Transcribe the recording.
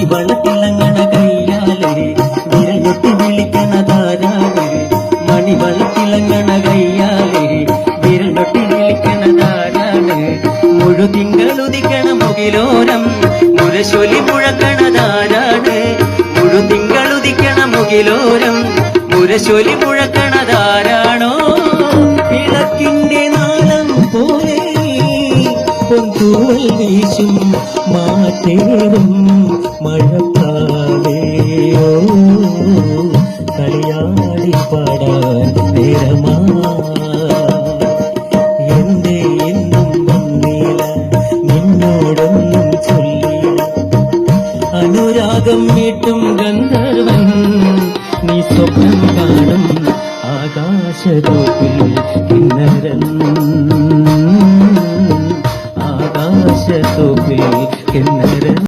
മണിവളത്തിളങ്ങണ കയ്യാലെ വിരഞ്ഞൊട്ടി വിളിക്കണതാരാണ് മണിവളത്തിളങ്ങണ കയ്യാലെ വിരഞ്ഞൊട്ടി വിളിക്കണതാരാണ് മുഴുതിങ്കളുദിക്കണ മുകിലോരം മുരശൊലി മുഴക്കണതാരാണ് മുഴുതിങ്കളുദിക്കണ മുകിലോരം മുരശൊലി മുഴക്കണതാരാണോ വിളക്കിന്റെ നാളം പോലെ പൊന്തൂവൽ വീശും മാറ്റേറും മഴക്കാവേയോ കളിയാടി പാടാൻ നേരമാ എന്റെ എന്നും വന്നില്ല നിന്നോടൊന്നും ചൊല്ലില്ല അനുരാഗം മീട്ടും ഗന്ധർവൻ നീ സ്വപ്നം കാണും ആകാശതോപ്പിൽ കിന്നരൻ ആകാശതോപ്പിൽ കിന്നരൻ